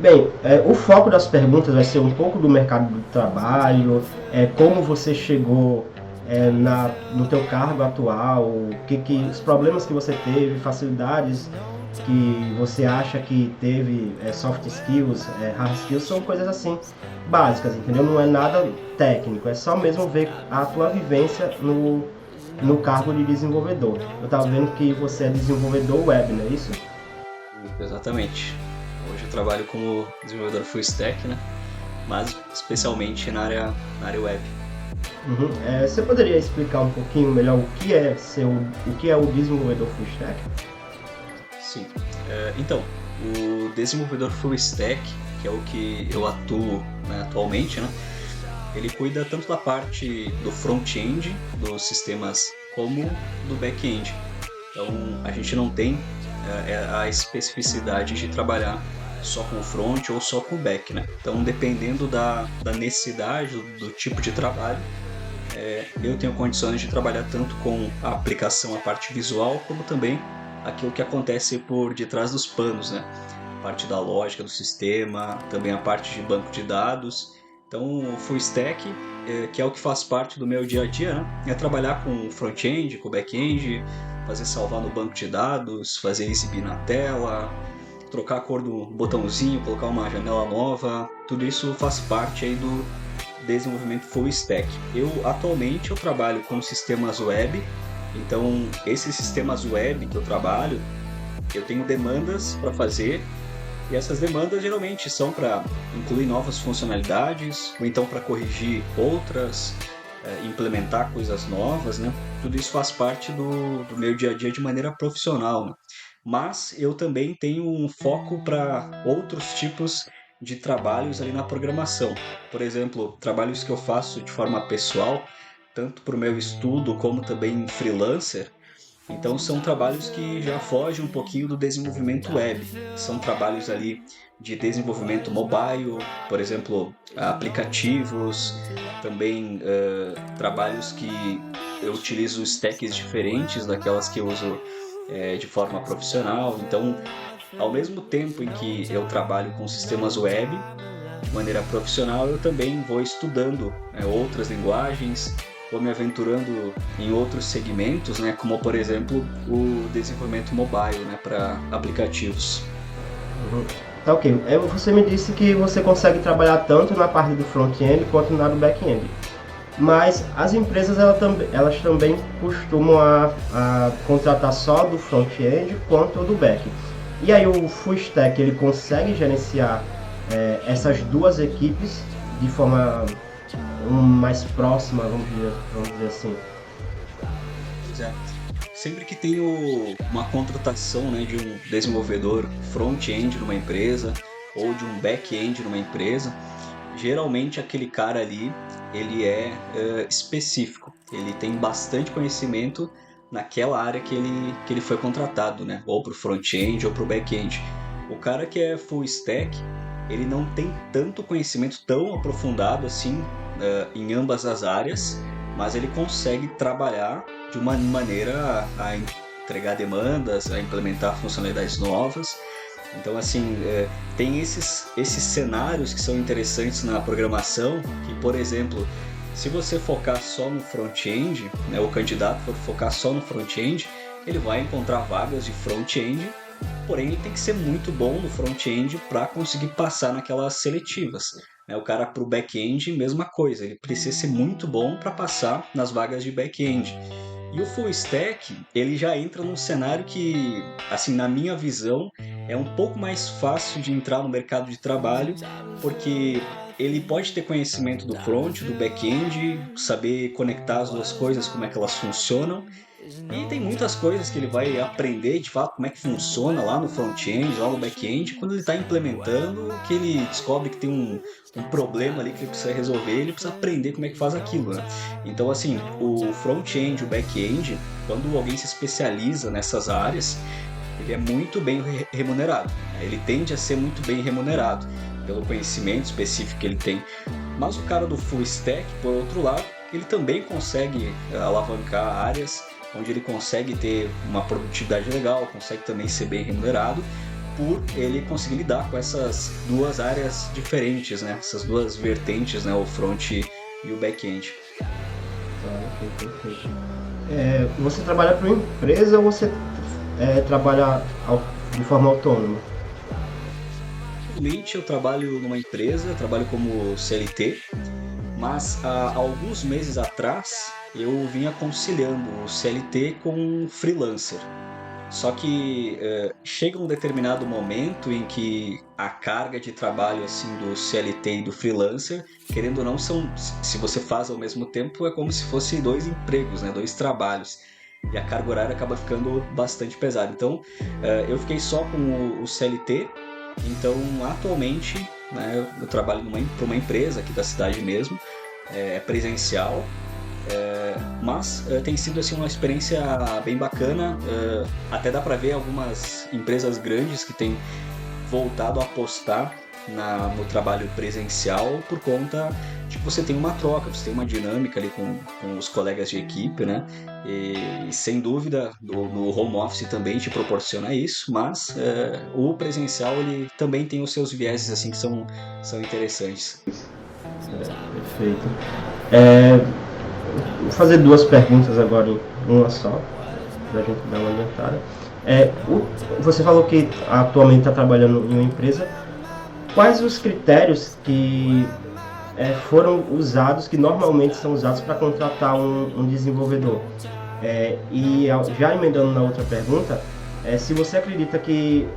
Bem, o foco das perguntas vai ser um pouco do mercado do trabalho, como você chegou no teu cargo atual, os problemas que você teve, facilidades que você acha que teve, soft skills, hard skills, são coisas assim básicas, entendeu? Não é nada técnico, é só mesmo ver a tua vivência no cargo de desenvolvedor. Eu estava vendo que você é desenvolvedor web, não é isso? Exatamente. Hoje eu trabalho como desenvolvedor full stack, né? Mas especialmente na área web. Uhum. Você poderia explicar um pouquinho melhor o que é o desenvolvedor full stack? Sim. Então, o desenvolvedor full stack, que é o que eu atuo, né, atualmente, né? Ele cuida tanto da parte do front-end dos sistemas como do back-end. Então, a gente não tem a especificidade de trabalhar só com o front ou só com o back, né? Então, dependendo da necessidade, do tipo de trabalho, eu tenho condições de trabalhar tanto com a aplicação, a parte visual, como também aquilo que acontece por detrás dos panos, né? A parte da lógica do sistema, também a parte de banco de dados. Então, o full stack, que é o que faz parte do meu dia a dia, né? É trabalhar com o front-end, com o back-end, fazer salvar no banco de dados, fazer exibir na tela, trocar a cor do botãozinho, colocar uma janela nova. Tudo isso faz parte aí do desenvolvimento full stack. Atualmente eu trabalho com sistemas web, então esses sistemas web que eu trabalho, eu tenho demandas para fazer e essas demandas geralmente são para incluir novas funcionalidades ou então para corrigir outras, implementar coisas novas, né? Tudo isso faz parte do meu dia a dia de maneira profissional, né? Mas eu também tenho um foco para outros tipos de trabalhos ali na programação. Por exemplo, trabalhos que eu faço de forma pessoal, tanto para o meu estudo como também freelancer. Então são trabalhos que já fogem um pouquinho do desenvolvimento web. São trabalhos ali de desenvolvimento mobile, por exemplo, aplicativos, também trabalhos que eu utilizo stacks diferentes daquelas que eu uso de forma profissional. Então, ao mesmo tempo em que eu trabalho com sistemas web, de maneira profissional, eu também vou estudando outras linguagens, vou me aventurando em outros segmentos, né, como por exemplo o desenvolvimento mobile, né, para aplicativos. Uhum. Tá, ok. Você me disse que você consegue trabalhar tanto na parte do front-end quanto na do back-end. Mas as empresas elas também costumam a contratar só do front-end quanto do back. E aí o full stack ele consegue gerenciar essas duas equipes de forma mais próxima, vamos dizer assim. Pois é. Sempre que tenho uma contratação, né, de um desenvolvedor front-end numa empresa ou de um back-end numa empresa, geralmente aquele cara ali ele é específico, ele tem bastante conhecimento naquela área que ele foi contratado, né? Ou para o front-end ou para o back-end. O cara que é full stack, ele não tem tanto conhecimento tão aprofundado assim em ambas as áreas, mas ele consegue trabalhar de uma maneira a entregar demandas, a implementar funcionalidades novas. Então, assim, tem esses cenários que são interessantes na programação, que, por exemplo, se você focar só no front-end, né, o candidato for focar só no front-end, ele vai encontrar vagas de front-end, porém ele tem que ser muito bom no front-end para conseguir passar naquelas seletivas. Né? O cara para o back-end, mesma coisa, ele precisa ser muito bom para passar nas vagas de back-end. E o full stack, ele já entra num cenário que, assim, na minha visão, é um pouco mais fácil de entrar no mercado de trabalho, porque ele pode ter conhecimento do front, do back-end, saber conectar as duas coisas, como é que elas funcionam, e tem muitas coisas que ele vai aprender de fato como é que funciona lá no front-end, lá no back-end, quando ele está implementando, que ele descobre que tem um problema ali que ele precisa resolver, ele precisa aprender como é que faz aquilo, né? Então, assim, o front-end, o back-end, quando alguém se especializa nessas áreas, ele é muito bem remunerado, né? Ele tende a ser muito bem remunerado pelo conhecimento específico que ele tem. Mas o cara do full stack, por outro lado, ele também consegue alavancar áreas onde ele consegue ter uma produtividade legal, consegue também ser bem remunerado, por ele conseguir lidar com essas duas áreas diferentes, né? Essas duas vertentes, né? O front e o back-end. Ok, perfeito. Você trabalha para uma empresa ou você trabalha de forma autônoma? Atualmente eu trabalho numa empresa, trabalho como CLT, mas há alguns meses atrás eu vinha conciliando o CLT com o freelancer. Só que chega um determinado momento em que a carga de trabalho assim do CLT e do freelancer, querendo ou não, se você faz ao mesmo tempo, é como se fosse dois empregos, né? Dois trabalhos. E a carga horária acaba ficando bastante pesada. Então, eu fiquei só com o CLT. Então, atualmente, né, eu trabalho para uma empresa aqui da cidade mesmo, é presencial. Mas tem sido assim uma experiência bem bacana. Até dá para ver algumas empresas grandes que têm voltado a apostar no trabalho presencial por conta de que você tem uma troca, você tem uma dinâmica ali com os colegas de equipe, né? E sem dúvida no home office também te proporciona isso, mas o presencial ele também tem os seus vieses assim que são interessantes. Perfeito. Vou fazer duas perguntas agora em uma só, para a gente dar uma adiantada. Você falou que atualmente está trabalhando em uma empresa. Quais os critérios que foram usados, que normalmente são usados para contratar um desenvolvedor? E já emendando na outra pergunta, se você acredita que...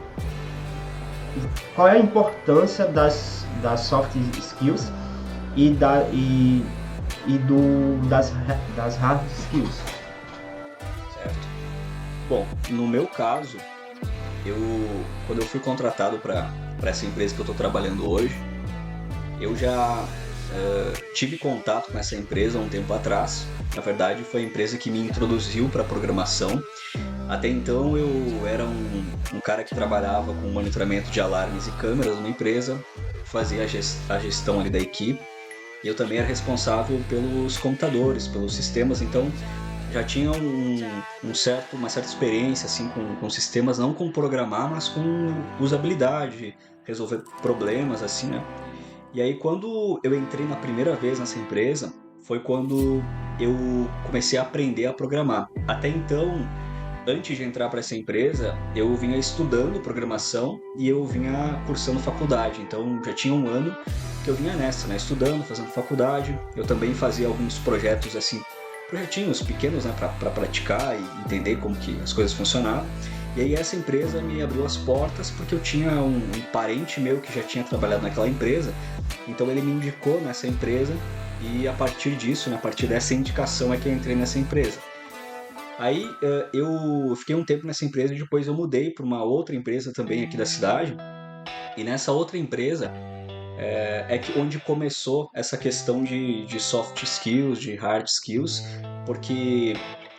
Qual é a importância das soft skills das hard skills? Certo. Bom, no meu caso, quando eu fui contratado para essa empresa que eu estou trabalhando hoje, eu já tive contato com essa empresa há um tempo atrás. Na verdade, foi a empresa que me introduziu para a programação. Até então, eu era um cara que trabalhava com monitoramento de alarmes e câmeras numa empresa, fazia a gestão ali da equipe. E eu também era responsável pelos computadores, pelos sistemas, então já tinha uma certa experiência assim, com sistemas, não com programar, mas com usabilidade, resolver problemas, assim, né? E aí quando eu entrei na primeira vez nessa empresa, foi quando eu comecei a aprender a programar. Até então, antes de entrar para essa empresa, eu vinha estudando programação e eu vinha cursando faculdade. Então já tinha um ano que eu vinha nessa, né? Estudando, fazendo faculdade. Eu também fazia alguns projetos assim, projetinhos pequenos, né? Para praticar e entender como que as coisas funcionavam. E aí essa empresa me abriu as portas porque eu tinha um parente meu que já tinha trabalhado naquela empresa. Então ele me indicou nessa empresa e a partir disso, né? A partir dessa indicação é que eu entrei nessa empresa. Aí eu fiquei um tempo nessa empresa e depois eu mudei para uma outra empresa também aqui da cidade. E nessa outra empresa onde começou essa questão de soft skills, de hard skills, porque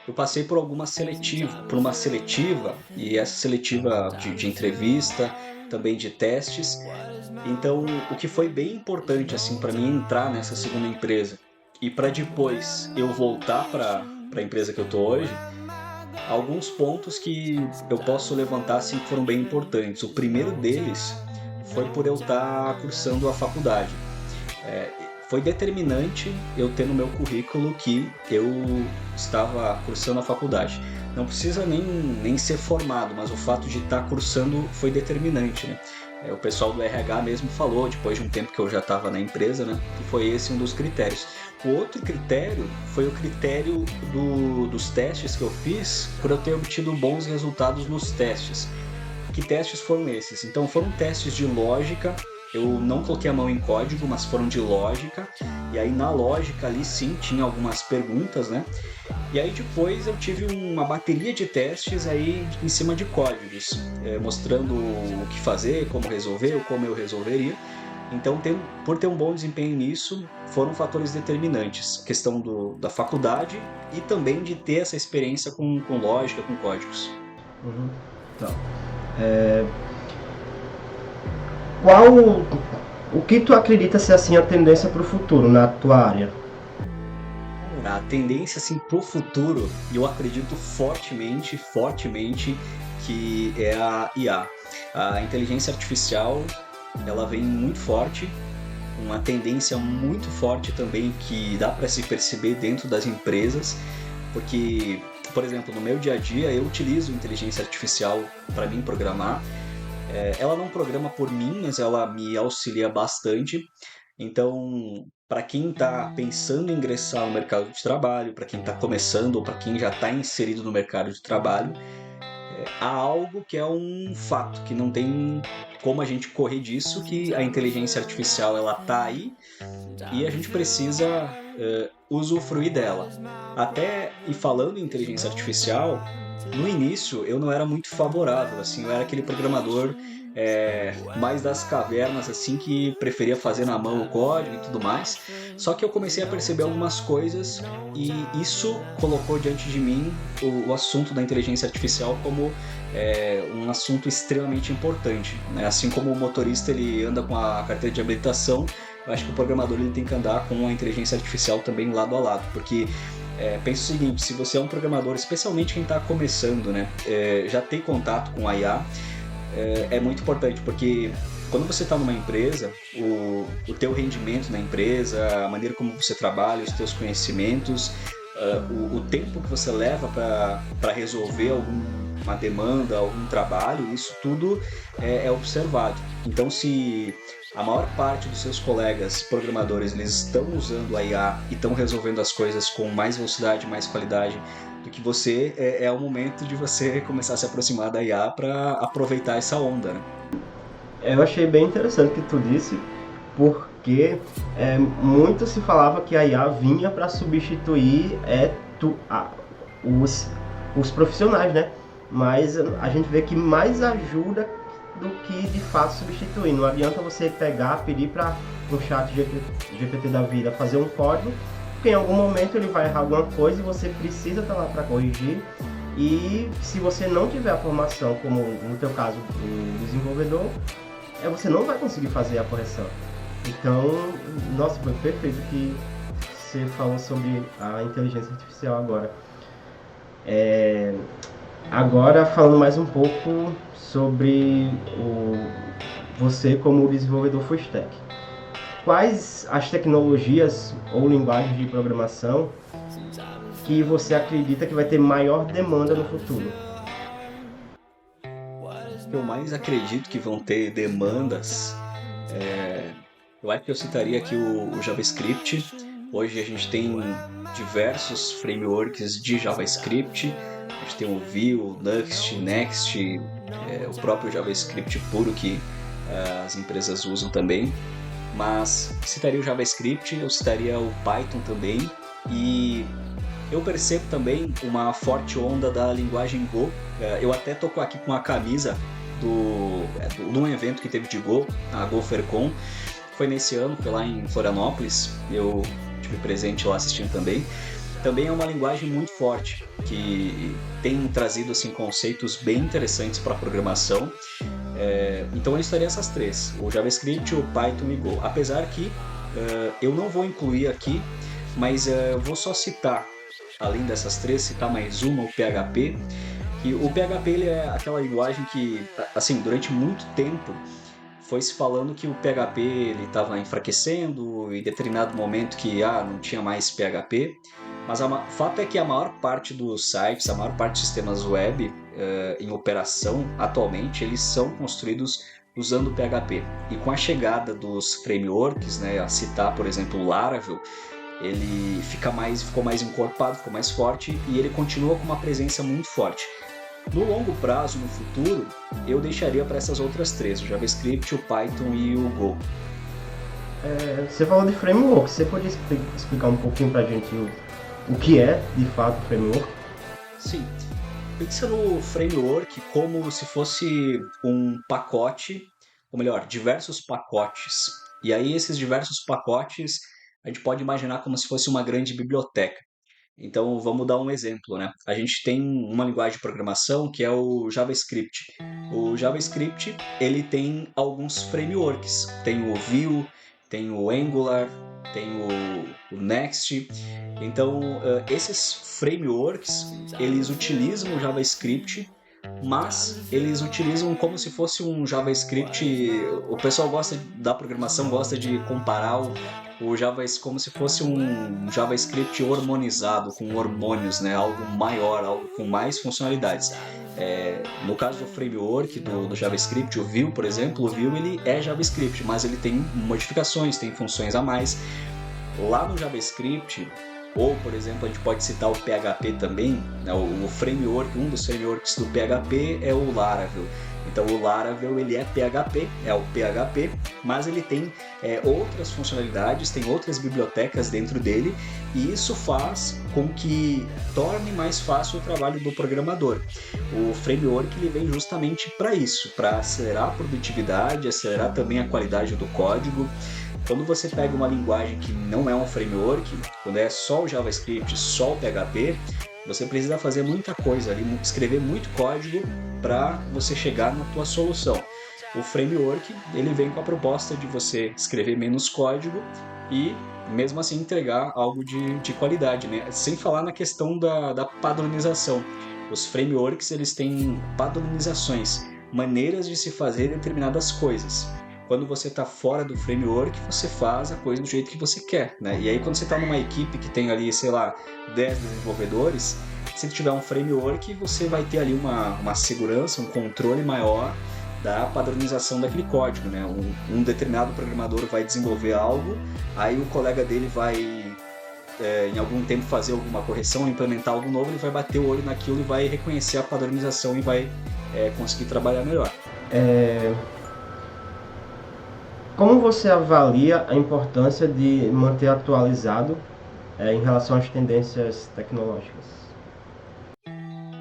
eu passei por uma seletiva, e essa seletiva de entrevista, também de testes. Então, o que foi bem importante assim para mim entrar nessa segunda empresa e para depois eu voltar para a empresa que eu tô hoje, alguns pontos que eu posso levantar assim que foram bem importantes. O primeiro deles foi por eu estar cursando a faculdade. Foi determinante eu ter no meu currículo que eu estava cursando a faculdade. Não precisa nem ser formado, mas o fato de estar cursando foi determinante, né? O pessoal do RH mesmo falou, depois de um tempo que eu já estava na empresa, né, que foi esse um dos critérios. O outro critério foi o critério dos testes que eu fiz por eu ter obtido bons resultados nos testes. Que testes foram esses? Então foram testes de lógica. Eu não coloquei a mão em código, mas foram de lógica. E aí na lógica ali sim tinha algumas perguntas, né? E aí depois eu tive uma bateria de testes aí em cima de códigos, mostrando o que fazer, como resolver, ou como eu resolveria. Então, por ter um bom desempenho nisso, foram fatores determinantes. A questão da faculdade e também de ter essa experiência com lógica, com códigos. Uhum. Então, o que tu acredita ser assim a tendência para o futuro na tua área? A tendência assim pro futuro, eu acredito fortemente que é a IA. A inteligência artificial, ela vem muito forte, uma tendência muito forte também que dá para se perceber dentro das empresas, porque, por exemplo, no meu dia a dia eu utilizo inteligência artificial para mim programar. Ela não programa por mim, mas ela me auxilia bastante. Então, para quem está pensando em ingressar no mercado de trabalho, para quem está começando ou para quem já está inserido no mercado de trabalho, há algo que é um fato, que não tem como a gente correr disso, que a inteligência artificial ela está aí e a gente precisa usufruir dela. Até, e falando em inteligência artificial, no início eu não era muito favorável, assim, eu era aquele programador mais das cavernas, assim, que preferia fazer na mão o código e tudo mais. Só que eu comecei a perceber algumas coisas e isso colocou diante de mim o assunto da inteligência artificial como um assunto extremamente importante, né? Assim como o motorista ele anda com a carteira de habilitação, eu acho que o programador ele tem que andar com a inteligência artificial também lado a lado, porque pensa o seguinte, se você é um programador, especialmente quem está começando, né, já ter contato com a IA é muito importante, porque quando você está numa empresa, o teu rendimento na empresa, a maneira como você trabalha, os teus conhecimentos, o tempo que você leva para resolver alguma demanda, algum trabalho, isso tudo é observado. Então, se a maior parte dos seus colegas programadores eles estão usando a IA e estão resolvendo as coisas com mais velocidade, mais qualidade do que você, é o momento de você começar a se aproximar da IA para aproveitar essa onda, né? Eu achei bem interessante o que tu disse, porque muito se falava que a IA vinha para substituir os, os profissionais, né? Mas a gente vê que mais ajuda do que de fato substituir. Não adianta você pegar, pedir para um chat GPT da vida fazer um código, porque em algum momento ele vai errar alguma coisa e você precisa estar lá para corrigir. E se você não tiver a formação, como no teu caso o desenvolvedor, você não vai conseguir fazer a correção. Então, nossa, foi perfeito que você falou sobre a inteligência artificial agora. Agora, falando mais um pouco sobre você como desenvolvedor full stack. Quais as tecnologias ou linguagens de programação que você acredita que vai ter maior demanda no futuro? Eu mais acredito que vão ter demandas. Eu acho que eu citaria aqui o JavaScript. Hoje a gente tem diversos frameworks de JavaScript. A gente tem o Vue, Nuxt, Next, o próprio JavaScript puro que as empresas usam também. Mas citaria o JavaScript, eu citaria o Python também. E eu percebo também uma forte onda da linguagem Go. Eu até tô aqui com a camisa de um evento que teve de Go, a GoFercon. Foi nesse ano, foi lá em Florianópolis, eu tive presente lá assistindo também. Também é uma linguagem muito forte, que tem trazido assim, conceitos bem interessantes para a programação. Então eu estaria essas três, o JavaScript, o Python e Go. Apesar que eu não vou incluir aqui, mas eu vou só citar, além dessas três, citar mais uma, o PHP. E o PHP ele é aquela linguagem que, assim, durante muito tempo foi se falando que o PHP ele estava enfraquecendo, em determinado momento que não tinha mais PHP. Mas o fato é que a maior parte dos sites, a maior parte dos sistemas web em operação atualmente, eles são construídos usando o PHP. E com a chegada dos frameworks, né, a citar, por exemplo, o Laravel, ele ficou mais encorpado, ficou mais forte e ele continua com uma presença muito forte. No longo prazo, no futuro, eu deixaria para essas outras três, o JavaScript, o Python e o Go. Você falou de framework, você pode explicar um pouquinho para a gente o que é, de fato, o framework? Sim, pensa no framework como se fosse um pacote, ou melhor, diversos pacotes. E aí esses diversos pacotes a gente pode imaginar como se fosse uma grande biblioteca. Então vamos dar um exemplo, né? A gente tem uma linguagem de programação que é o JavaScript. O JavaScript ele tem alguns frameworks, tem o Vue, tem o Angular, tem o Next. Então esses frameworks eles utilizam o JavaScript mas eles utilizam como se fosse um JavaScript. O pessoal da programação gosta de comparar o Java como se fosse um JavaScript hormonizado, com hormônios, né? Algo maior, algo com mais funcionalidades. No caso do framework do JavaScript, o Vue, por exemplo, o Vue ele é JavaScript, mas ele tem modificações, tem funções a mais. Lá no JavaScript, ou por exemplo, a gente pode citar o PHP também, né? O framework, um dos frameworks do PHP é o Laravel. Então o Laravel ele é PHP, é o PHP, mas ele tem outras funcionalidades, tem outras bibliotecas dentro dele, e isso faz com que torne mais fácil o trabalho do programador. O framework ele vem justamente para isso, para acelerar a produtividade, acelerar também a qualidade do código. Quando você pega uma linguagem que não é um framework, quando é só o JavaScript, só o PHP, você precisa fazer muita coisa ali, escrever muito código para você chegar na tua solução. O framework ele vem com a proposta de você escrever menos código e mesmo assim entregar algo de qualidade, né? Sem falar na questão da padronização. Os frameworks eles têm padronizações, maneiras de se fazer determinadas coisas. Quando você está fora do framework, você faz a coisa do jeito que você quer, né? E aí quando você está numa equipe que tem ali, sei lá, 10 desenvolvedores, se tiver um framework, você vai ter ali uma segurança, um controle maior da padronização daquele código, né? Um determinado programador vai desenvolver algo, aí o colega dele vai, em algum tempo, fazer alguma correção, implementar algo novo, ele vai bater o olho naquilo e vai reconhecer a padronização e vai conseguir trabalhar melhor. Como você avalia a importância de manter atualizado em relação às tendências tecnológicas? É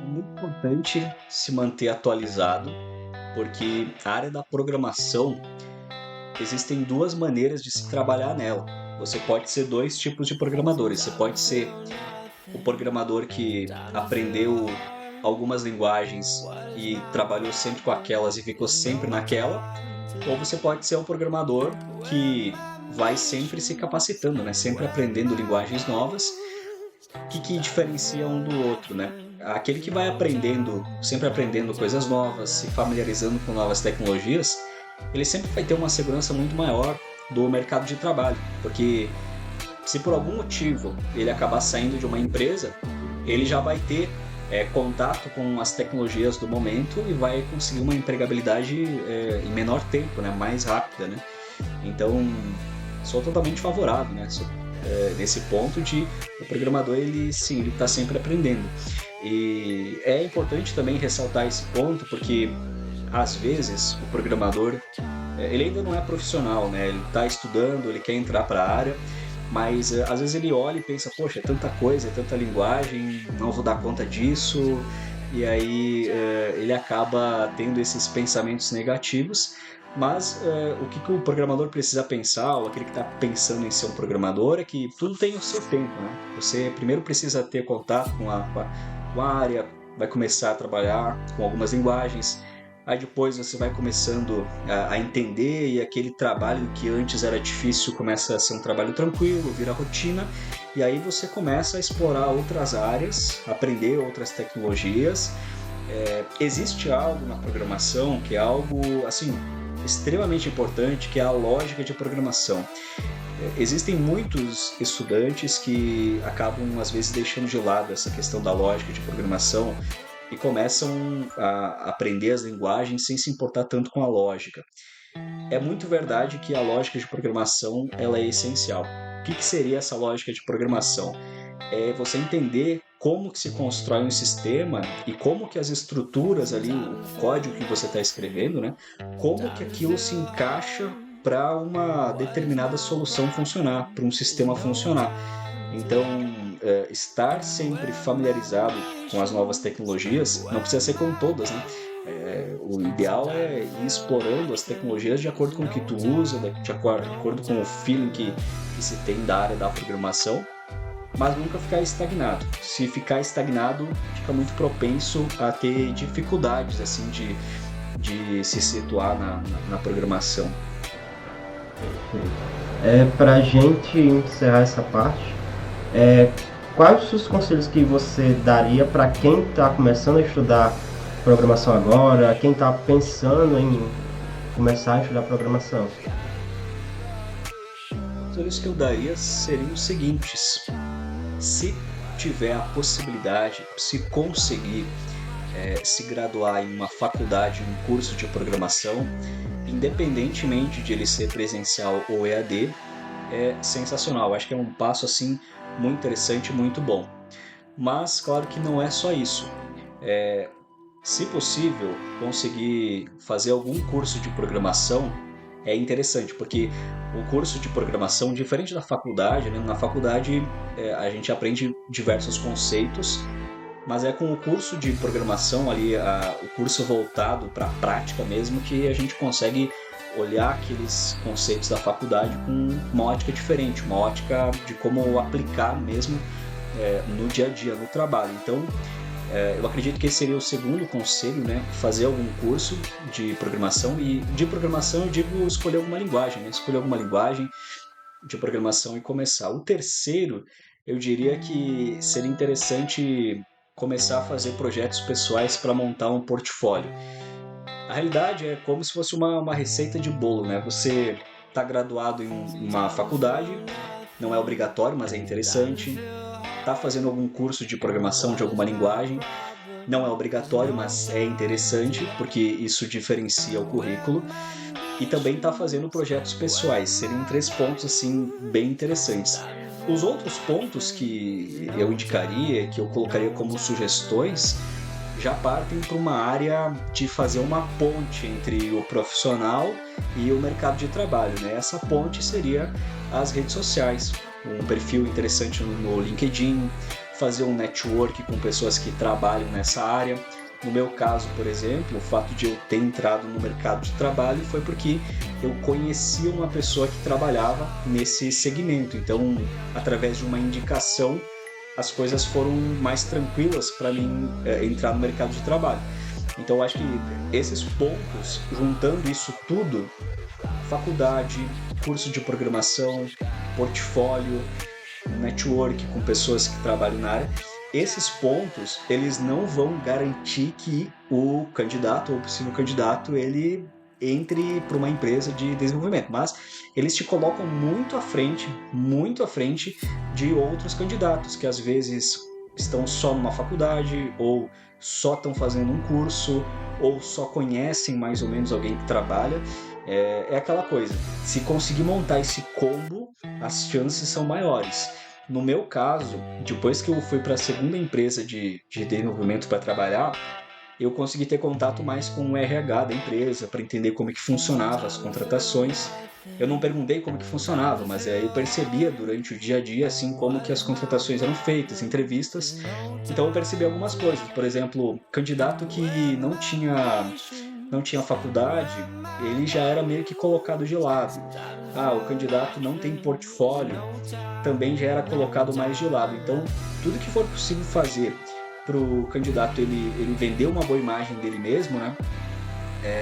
muito importante se manter atualizado, porque a área da programação existem duas maneiras de se trabalhar nela. Você pode ser dois tipos de programadores. Você pode ser o programador que aprendeu algumas linguagens e trabalhou sempre com aquelas e ficou sempre naquela, ou você pode ser um programador que vai sempre se capacitando, né? Sempre aprendendo linguagens novas. O que diferencia um do outro, né? Aquele que vai sempre aprendendo coisas novas, se familiarizando com novas tecnologias, ele sempre vai ter uma segurança muito maior do mercado de trabalho, porque se por algum motivo ele acabar saindo de uma empresa, ele já vai ter contato com as tecnologias do momento e vai conseguir uma empregabilidade em menor tempo, né? Mais rápida, né? Então, sou totalmente favorável, né? Nesse ponto de o programador ele está sempre aprendendo. E é importante também ressaltar esse ponto, porque às vezes o programador ele ainda não é profissional, né? Ele está estudando, ele quer entrar para a área, mas às vezes ele olha e pensa, poxa, é tanta coisa, é tanta linguagem, não vou dar conta disso, e aí ele acaba tendo esses pensamentos negativos. Mas o que o programador precisa pensar, ou aquele que está pensando em ser um programador, é que tudo tem o seu tempo, né? Você primeiro precisa ter contato com a área, vai começar a trabalhar com algumas linguagens, aí depois você vai começando a entender, e aquele trabalho que antes era difícil começa a ser um trabalho tranquilo, vira rotina, e aí você começa a explorar outras áreas, aprender outras tecnologias. Existe algo na programação que é algo assim extremamente importante, que é a lógica de programação. Existem muitos estudantes que acabam às vezes deixando de lado essa questão da lógica de programação e começam a aprender as linguagens sem se importar tanto com a lógica. É muito verdade que a lógica de programação ela é essencial. O que seria essa lógica de programação? É você entender como que se constrói um sistema e como que as estruturas ali, o código que você está escrevendo, né? Como que aquilo se encaixa para uma determinada solução funcionar, para um sistema funcionar. Então, estar sempre familiarizado com as novas tecnologias, não precisa ser com todas, né? O ideal é ir explorando as tecnologias de acordo com o que tu usa, de acordo com o feeling que se tem da área da programação, mas nunca ficar estagnado. Se ficar estagnado, fica muito propenso a ter dificuldades assim, de se situar na programação. Para a gente encerrar essa parte, quais os conselhos que você daria para quem está começando a estudar programação agora, quem está pensando em começar a estudar programação? Os olhos que eu daria seriam os seguintes: se tiver a possibilidade, se conseguir se graduar em uma faculdade, em um curso de programação, independentemente de ele ser presencial ou EAD, é sensacional. Acho que é um passo assim muito interessante, muito bom. Mas claro que não é só isso. Se possível, conseguir fazer algum curso de programação é interessante, porque o curso de programação, diferente da faculdade, né? Na faculdade a gente aprende diversos conceitos, mas é com o curso de programação ali, o curso voltado para a prática mesmo, que a gente consegue olhar aqueles conceitos da faculdade com uma ótica diferente, uma ótica de como aplicar mesmo no dia a dia, no trabalho. Então, eu acredito que esse seria o segundo conselho, né? Fazer algum curso de programação, e de programação eu digo escolher alguma linguagem, né? Escolher alguma linguagem de programação e começar. O terceiro, eu diria que seria interessante começar a fazer projetos pessoais para montar um portfólio. A realidade é como se fosse uma receita de bolo, né? Você está graduado em uma faculdade, não é obrigatório, mas é interessante. Está fazendo algum curso de programação de alguma linguagem, não é obrigatório, mas é interessante, porque isso diferencia o currículo. E também está fazendo projetos pessoais. Seriam 3 pontos assim bem interessantes. Os outros pontos que eu indicaria, que eu colocaria como sugestões, já partem para uma área de fazer uma ponte entre o profissional e o mercado de trabalho, né? Essa ponte seria as redes sociais, um perfil interessante no LinkedIn, fazer um network com pessoas que trabalham nessa área. No meu caso, por exemplo, o fato de eu ter entrado no mercado de trabalho foi porque eu conhecia uma pessoa que trabalhava nesse segmento. Então, através de uma indicação, as coisas foram mais tranquilas para mim entrar no mercado de trabalho. Então, eu acho que esses pontos, juntando isso tudo, faculdade, curso de programação, portfólio, network com pessoas que trabalham na área, esses pontos, eles não vão garantir que o candidato ou o possível candidato, ele entre para uma empresa de desenvolvimento, mas eles te colocam muito à frente de outros candidatos que às vezes estão só numa faculdade, ou só estão fazendo um curso, ou só conhecem mais ou menos alguém que trabalha. É aquela coisa, se conseguir montar esse combo, as chances são maiores. No meu caso, depois que eu fui para a segunda empresa de desenvolvimento para trabalhar, eu consegui ter contato mais com o RH da empresa para entender como é que funcionava as contratações. Eu não perguntei como que funcionava, mas eu percebia durante o dia a dia assim como que as contratações eram feitas, entrevistas. Então eu percebi algumas coisas. Por exemplo, candidato que não tinha faculdade, ele já era meio que colocado de lado. O candidato não tem portfólio, também já era colocado mais de lado. Então, tudo que for possível fazer para o candidato ele vender uma boa imagem dele mesmo, né?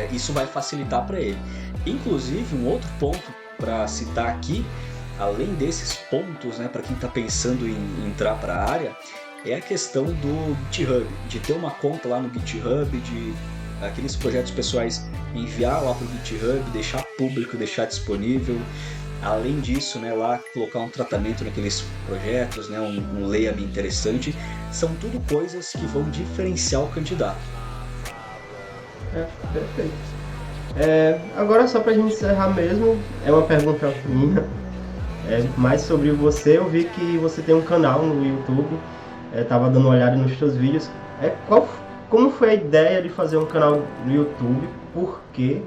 Isso vai facilitar para ele. Inclusive, um outro ponto para citar aqui, além desses pontos, né, para quem está pensando em entrar para a área, é a questão do GitHub, de ter uma conta lá no GitHub, de aqueles projetos pessoais enviar lá para o GitHub, deixar público, deixar disponível. Além disso, né, lá colocar um tratamento naqueles projetos, né, um layout interessante, são tudo coisas que vão diferenciar o candidato. Perfeito. Agora, só pra gente encerrar mesmo, é uma pergunta minha, mais sobre você. Eu vi que você tem um canal no YouTube, tava dando uma olhada nos seus vídeos. Como foi a ideia de fazer um canal no YouTube? Por quê?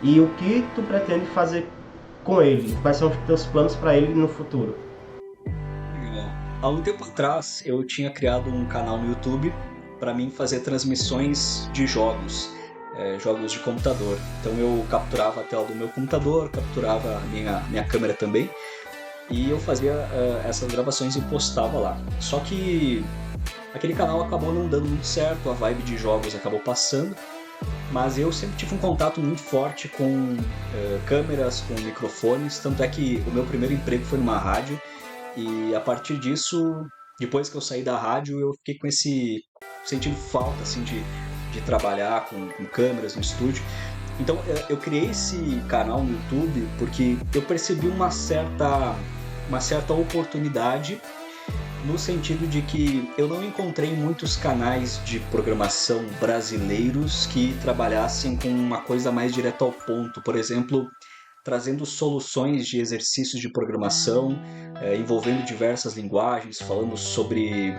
E o que tu pretende fazer com ele? Quais são os teus planos para ele no futuro? Há um tempo atrás, eu tinha criado um canal no YouTube para mim fazer transmissões de jogos. Jogos de computador. Então eu capturava a tela do meu computador, capturava a minha câmera também, e eu fazia essas gravações e postava lá. Só que aquele canal acabou não dando muito certo, a vibe de jogos acabou passando, mas eu sempre tive um contato muito forte com câmeras, com microfones, tanto é que o meu primeiro emprego foi numa rádio, e a partir disso, depois que eu saí da rádio, eu fiquei com esse sentindo falta assim de de trabalhar com câmeras no estúdio. Então eu criei esse canal no YouTube porque eu percebi uma certa oportunidade, no sentido de que eu não encontrei muitos canais de programação brasileiros que trabalhassem com uma coisa mais direta ao ponto. Por exemplo, trazendo soluções de exercícios de programação, envolvendo diversas linguagens, falando sobre,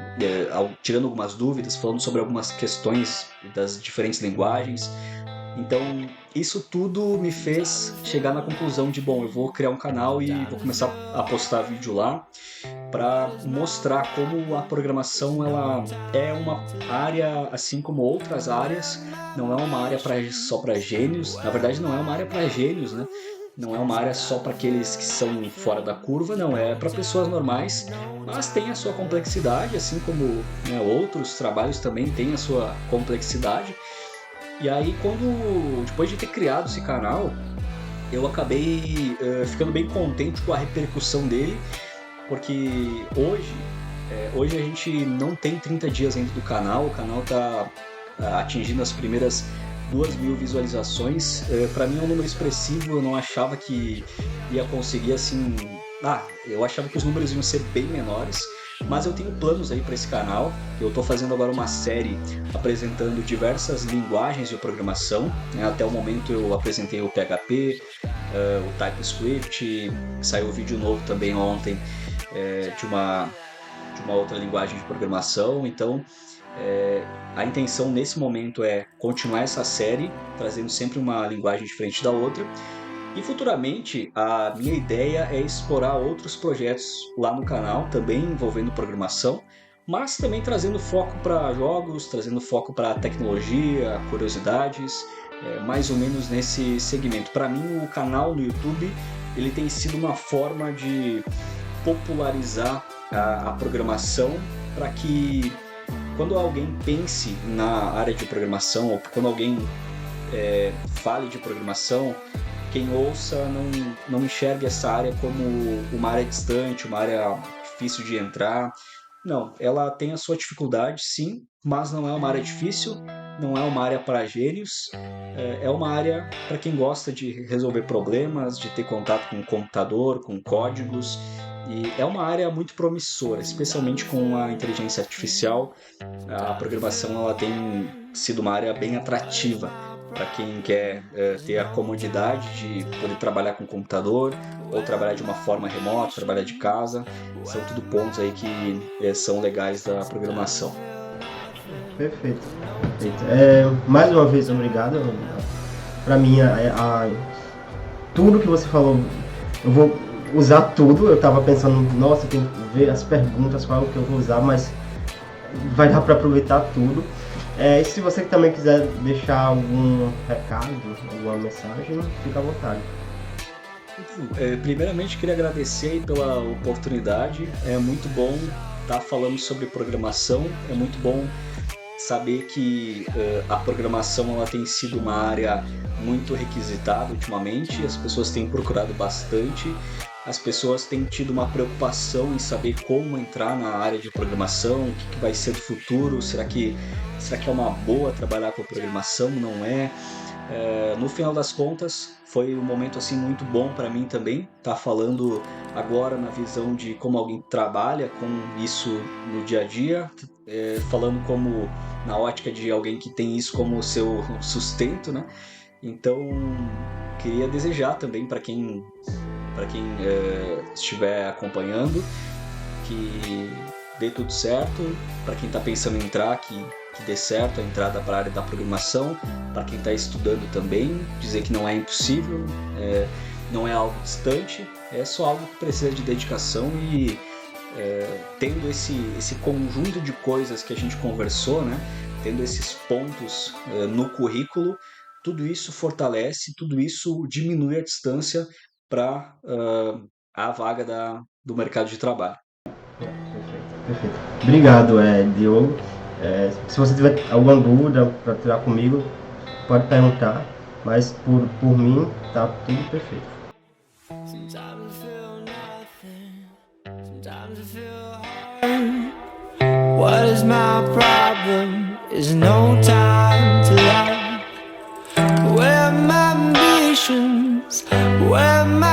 tirando algumas dúvidas, falando sobre algumas questões das diferentes linguagens. Então, isso tudo me fez chegar na conclusão de, bom, eu vou criar um canal e vou começar a postar vídeo lá para mostrar como a programação ela é uma área, assim como outras áreas, não é uma área só para gênios. Na verdade, não é uma área para gênios, né? Não é uma área só para aqueles que são fora da curva, não, é para pessoas normais, mas tem a sua complexidade, assim como, né, outros trabalhos também têm a sua complexidade. E aí, depois de ter criado esse canal, eu acabei ficando bem contente com a repercussão dele, porque hoje a gente não tem 30 dias dentro do canal, o canal está atingindo as primeiras 2.000 visualizações. Para mim é um número expressivo, eu não achava que ia conseguir assim... eu achava que os números iam ser bem menores, mas eu tenho planos aí para esse canal. Eu estou fazendo agora uma série apresentando diversas linguagens de programação, né? Até o momento eu apresentei o PHP, o TypeScript, saiu um vídeo novo também ontem de uma outra linguagem de programação. Então a intenção nesse momento é continuar essa série, trazendo sempre uma linguagem diferente da outra. E futuramente a minha ideia é explorar outros projetos lá no canal, também envolvendo programação, mas também trazendo foco para jogos, trazendo foco para tecnologia, curiosidades, mais ou menos nesse segmento. Para mim, o canal no YouTube ele tem sido uma forma de popularizar a programação, para que quando alguém pense na área de programação, ou quando alguém fale de programação, quem ouça não enxergue essa área como uma área distante, uma área difícil de entrar. Não, ela tem a sua dificuldade, sim, mas não é uma área difícil, não é uma área para gênios, é uma área para quem gosta de resolver problemas, de ter contato com o computador, com códigos, e é uma área muito promissora, especialmente com a inteligência artificial. A programação ela tem sido uma área bem atrativa para quem quer ter a comodidade de poder trabalhar com o computador ou trabalhar de uma forma remota, trabalhar de casa. São tudo pontos aí que são legais da programação. Perfeito. Mais uma vez, obrigado. Para mim, tudo que você falou, eu vou usar tudo. Eu estava pensando, nossa, tem que ver as perguntas, qual que eu vou usar, mas vai dar para aproveitar tudo. E se você também quiser deixar algum recado, alguma mensagem, fica à vontade. Primeiramente, queria agradecer aí pela oportunidade. É muito bom estar falando sobre programação. É muito bom saber que a programação ela tem sido uma área muito requisitada ultimamente. As pessoas têm procurado bastante. As pessoas têm tido uma preocupação em saber como entrar na área de programação, o que vai ser do futuro, será que é uma boa trabalhar com programação? Não é? No final das contas, foi um momento assim muito bom para mim também, estar falando agora na visão de como alguém trabalha com isso no dia a dia, falando como na ótica de alguém que tem isso como seu sustento, né? Então, queria desejar também para quem estiver acompanhando, que dê tudo certo. Para quem está pensando em entrar, que dê certo a entrada para a área da programação. Para quem está estudando também, dizer que não é impossível, não é algo distante, é só algo que precisa de dedicação. E tendo esse conjunto de coisas que a gente conversou, né, tendo esses pontos no currículo, tudo isso fortalece, tudo isso diminui a distância para a vaga do mercado de trabalho. Perfeito. Obrigado, Diogo. Se você tiver alguma dúvida para tirar comigo, pode perguntar, mas por mim tá tudo perfeito. What is my problem? Is no time to my ambitions, where my